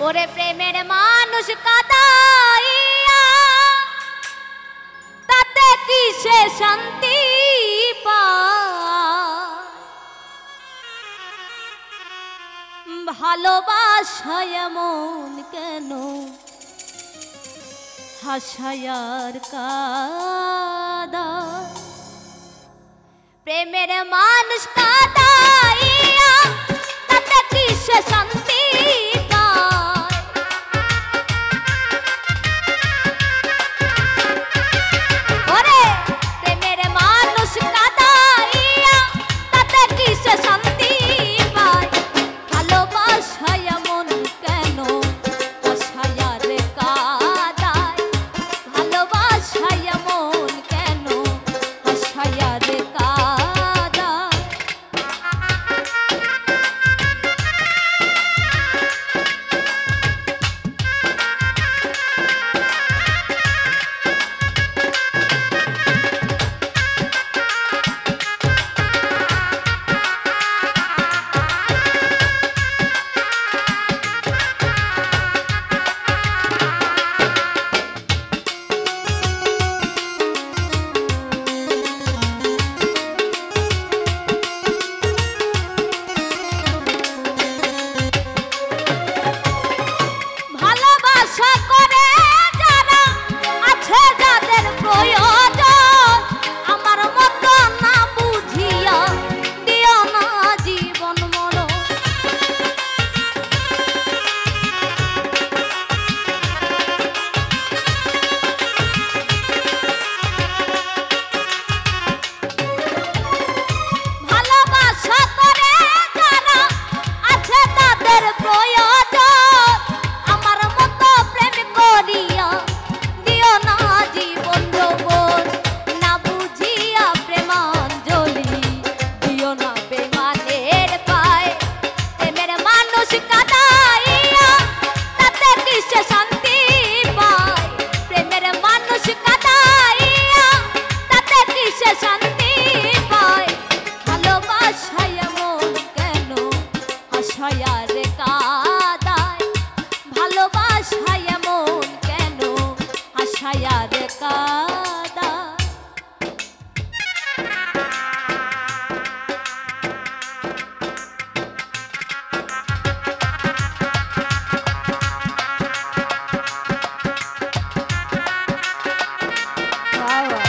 ওরে প্রেমের মানুষ কাদাইয়া তাতে কি সে শান্তি পায় ভালোবাসায় এমন কেন হাসায়ার কাদা প্রেমের মানুষ কাদাইয়া তাতে কি সে শান্তি পায় ওরে প্রেমের মানুষ কাদাইয়া তাতে কি সে শান্তি পায় ভালোবাসায় এমন কেন হাসায়ার কাদায় ভালোবাসায় এমন কেন হাসায়ার কাদায় ভালোবাসা করে যারা আছে যাদের প্রয়োজন আমার মতো না বুঝিয়া দিও না জীবন মরণ ভালোবাসা করে যারা আছে তাদের প্রয়োজন আমার মতো প্রেম করিয়া দিও না জীবন যৌবন না বুঝিয়া প্রেমাঞ্জলি দিও না বেমানের পায় প্রেমের মানুষ কাদাইয়া তাতে কি সে শান্তি পায় প্রেমের মানুষ কাদাইয়া তাতে কি সে শান্তি পায় ভালোবাসায় এমন কেন হাসায়ার কাদায় ভালোবাসায় এমন কেন হাসায়ার কাদায় বাবা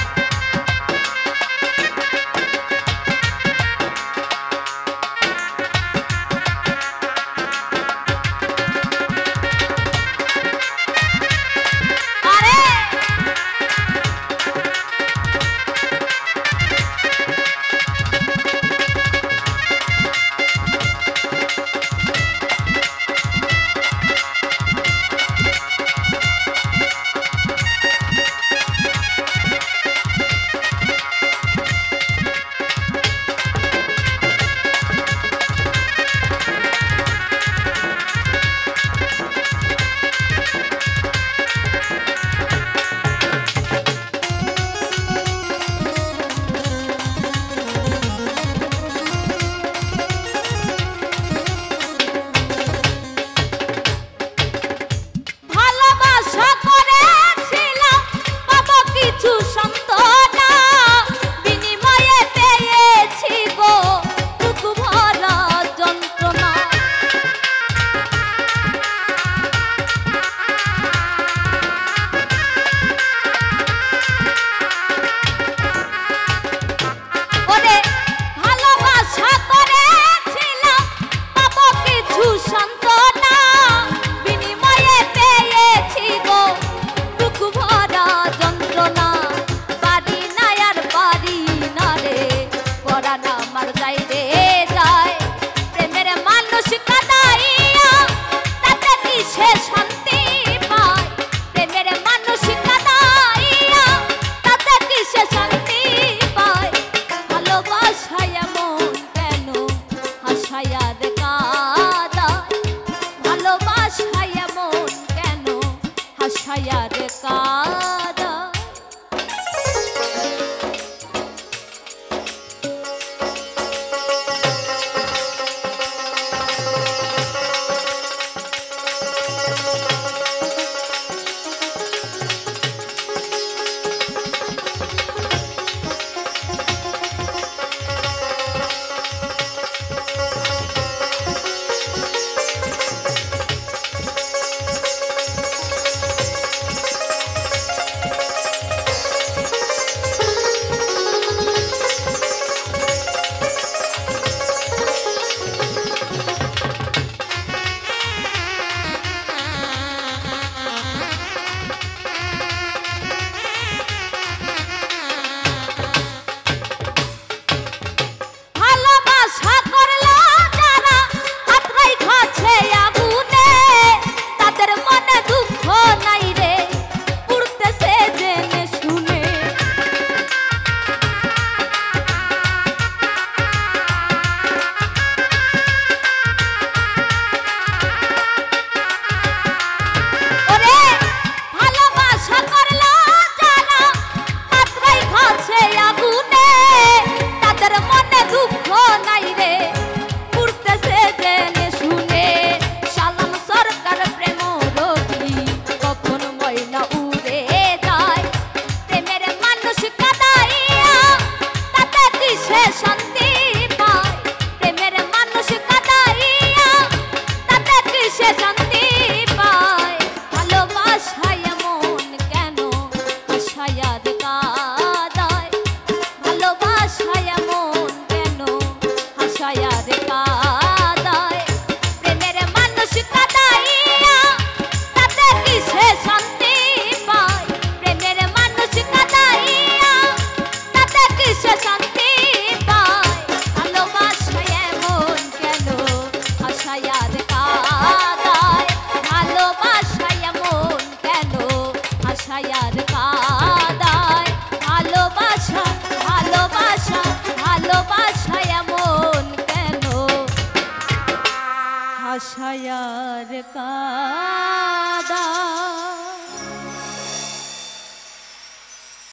আশায়ার কাদা